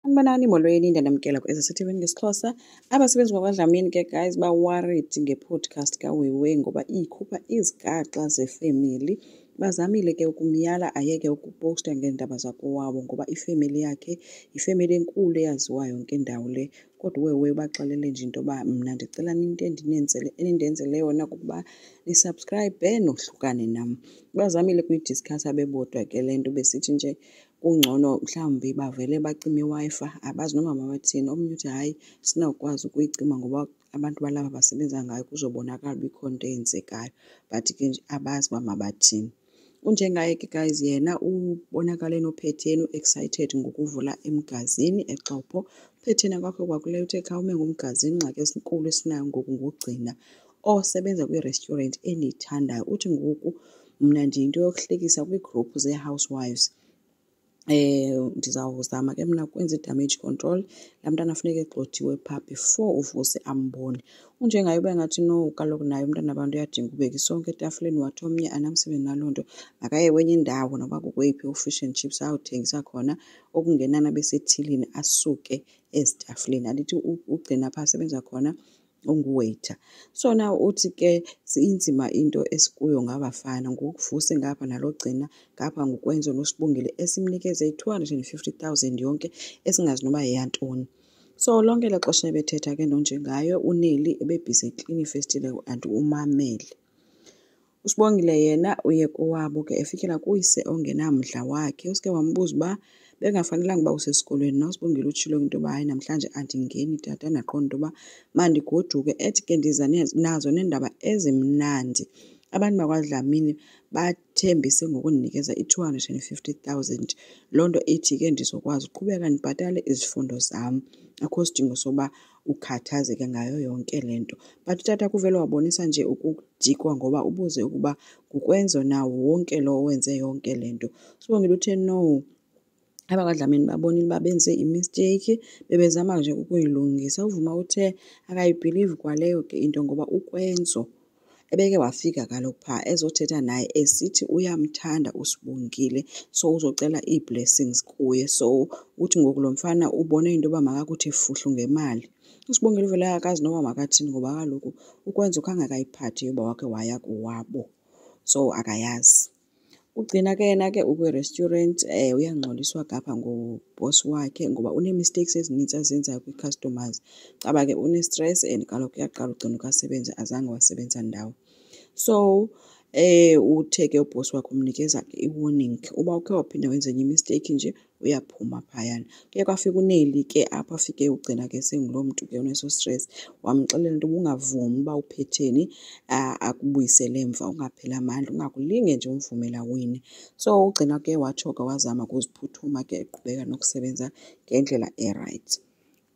Anibonani molweni ndanamkela ku-SSTV ngesiXhosa. Abasebenzi bakwaDlamini ke guys ba-worried nge-podcast kaWewe ngoba ikhupha izigaxa zefemeli. Bazamile ke ukumyala ayeke ukupowusta ngeendaba zakowabo ngoba ifemeli yakhe yifemeli enkulu eyaziwayo yonke indawo le. Kodwa uWewe baxelele nje into yoba mna ndicela into enindenzele yona kukuba nisubscribe nohlukane nam. Bazamile kuyidiskasa bebodwa ke le nto besithi nje kungcono mhlawumbi bavele bacime iWi-Fi, abazi noba mabathini. Omnye uthi hayi sinawukwazi ukuyicima ngoba abantu balapha basebenza ngayo kuzobonakala uba ikhona into eyenzekayo, but ke nje abazi uba mabathini. Unjengaye ke guys, yena ubonakale noPhetheni u-excited ngokuvula emgazini eXhopo. uPhetheni kwakhe kwakuleyo uthe khawume ngumgazini, ingxaki esinkulu esinayo ngoku ngugcina osebenza kwi-restaurant endiyithandayo. Uthi ngoku mna ndiyinto yokuhlekisa kwiigruphu zee-housewives. Ndizawuzama ke mna ukwenza i-damage control. Laa mntana funeka egxothiwe phaa before uvuse ambone. Unjengaye ube ngathi no, kaloku naye umntana abantu uyadinga ubeka isonka etafileni, wathi omnye anamsebenzi naloo nto makaye kwenye indawo noba kukweyiphi u-fish and chips ayawuthengisa khona, okungenani abe sethilini asuke ezitafileni. Andithi ugcina phaa asebenza khona unguweyitha. So now uthi ke inzima into esikuyo ngabafana ngokuvuse ngapha nalo gcina ngapha ngokwenza noSibongile esimnikeze i-250,000 yonke esingazi noba yeyantoni. So lonke ela xesha ebethetha ke nonjengayo uNeli ebebhizi eklina ifestile anti umamele. uSibongile yena uye kowabo ke efikela kuyise ongenamdla wakhe. Uske wambuza uba bengafanelanga uba usesikolweni na. uSibongile utshilo into yoba hayi namhlanje andingeni tata, ndaqonda into yoba mandigoduke. Ethi ke ndiza nazo neendaba ezimnandi. Abantu bakwaDlamini bathembise ngokundinikeza i-250,000. Loo nto ithi ke ndizokwazi uqhubeka ndibhatale izifundo zam, akho sidingo soba ukhathazeke ngayo yonke le nto. But utata kuvele wabonisa nje ukudikwa ngoba ubuze ukuba kukwenzo nawo wonke lo wenze yonke le nto. uSibongile uthe no, abakwaDlamini babonile uba benze imisteyikhi, bebezama nje ukuyilungisa. Uvuma uthe akayibhilivi kwaleyo ke into ngoba ukwenzo ebeke wafika kaloku phaa ezothetha naye esithi uyamthanda uSibongile, so uzocela ii-blessings kuye. So uthi ngoku lo mfana ubone into yoba makakuthi fuhlu ngemali. uSibongile uvele akazi noba makathini ngoba kaloku ukwenza ukhange akayiphathi uba wakhe waya kowabo, so akayazi. Ugcina ke yena ke ukwi-restaurant uyangxoliswa ngapha ngubhosi wakhe ngoba une-mistakes ezinintsi azenzayo kwii-customers. Caba ke une-stress and kaloku uyaqala ugcina ukasebenza azange wasebenza ndawo. So uthe ke ubhosi wakhe umnikeza ke i-warning uba ukhe waphinda wenza enye imisteyikhi nje uyaphuma phayana. Kuye kwafika uNeli ke apho afike ugcina ke senguloo mntu ke uneso stress. Wamxelela into ungavumi uba uPhetheni akubuyisele emva, ungapheli amandla, ungakulinge nje umvumela wini. So ugcina ke watsho ke wazama ukuziphuthuma ke eqhubeka nokusebenza ngendlela erayithi.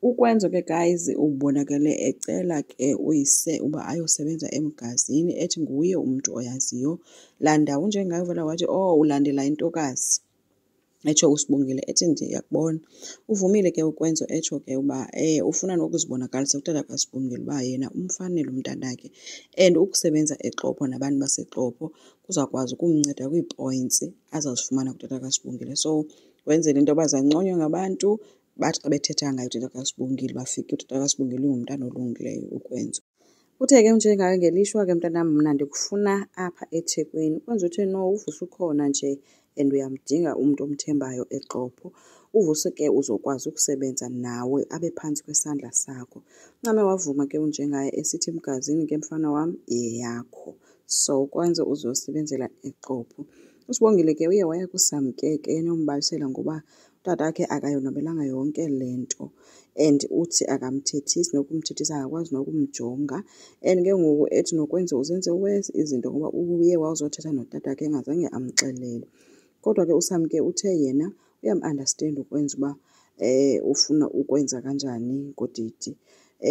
Ukwenzo ke guys ubonakele ecela ke uyise uba ayosebenza emgazini, ethi nguye umntu oyaziyo laa ndawo. Unjengayo uvela wathi ulandela intokazi, etsho uSibongile ethi ndiyakubona. Uvumile ke ukwenzo etsho ke uba ufuna nokuzibonakalisa kutata kaSibongile uba yena umfanele umntanakhe and ukusebenza eXhopo nabantu baseXhopo kuzawukwazi ukumnceda kwii-points azazifumana kutata kaSibongile. So wenzela into yoba zanconywa ngabantu bathi xa bethetha ngayo utata kaSibongile bafike utata kaSibongile ungumntana olungileyo ukwenzo. Uthe ke njengayo ngelishwa ke mntanam mna ndikufuna apha eThekwini. Ukwenza uthe no, uVusi ukhona nje and uyamdinga umntu omthembayo eXhopo. uVusi ke uzokwazi ukusebenza nawe abe phantsi kwesandla sakho. Ncame wavuma ke unjengaye esithi emgazini ke mfana wam yeyakho, so ukwenza uzosebenzela eXhopo. uSibongile ke uye waya kuSamkeke eyombalisela ngoba utata wakhe akayonwabelanga yonke le nto and uthi akamthethisi, nokumthethisa akakwazi nokumjonga. And ke ngoku ethi nokwenza uzenze worse izinto ngoba uye wazothetha notata wakhe engazange amxelele. Kodwa ke uSamke uthe yena uyam-understand ukwenza uba ufuna ukwenza kanjani ngodidi,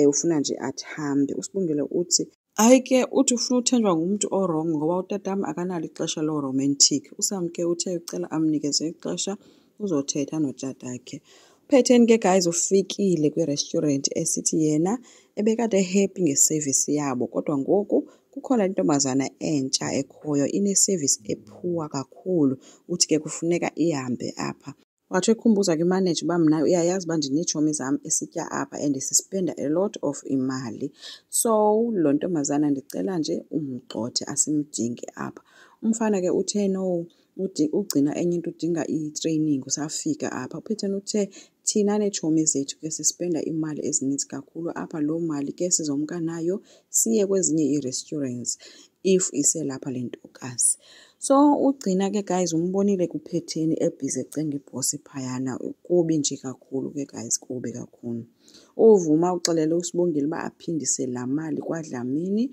ufuna nje athi hambe. uSibongile uthi hayi ke uthi ufuna uthenjwa ngumntu orongo ngoba utatam akanalo ixesha lo-romantic. uSamke uthe ucela amnikeze ixesha uzothetha notatakhe. uPhetheni ke guys ufikile kwi-restaurant esithi yena ebekade happy nge-service yabo, kodwa ngoku kukhona intombazana entsha ekhoyo ine-service ephuwa kakhulu. Uthi ke kufuneka ihambe apha. Wathi ekhumbuza kwi-manager uba mna uyayazi uba ndineetshomi zam esitya apha and sispenda a lot of imali. So lo ntombazana ndicela nje umgxothe asimdingi apha. Umfana ke uthe no, ugcina enye into udinga i-training usafika apha. UPeyton uthe thina neetshomi zethu ke sispenda imali ezininzi kakhulu apha, loo mali ke sizomka nayo siye kwezinye ii-restaurants if iselapha le ntokazi. So ugcina ke guys umbonile kuPeyton ebhizi ecenga ibhosi phayana. Kubi nje kakhulu ke guys, kubi kakhulu. Uvuma uxelela uSibongile uba aphindise laa mali kwaDlamini.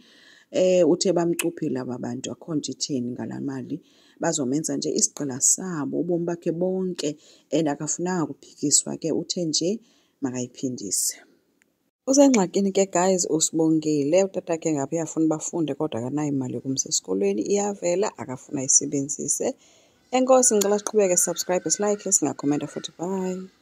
Uthe bamcuphile aba bantu, akho nto itheni ngalaa mali. Bazomenza nje isigqila sabo ubomi bakhe bonke and akafunanga kuphikiswa ke, uthe nje makayiphindise. Usengxakini ke guys uSibongile. Utatakhe ngapha uyafuna bafunde kodwa akanayo imali yokumsa esikolweni, iyavela akafuna ayisebenzise. Enkosi, ngicela siqhubeke, subscribe, silike, singakhomenta futhi. Bye.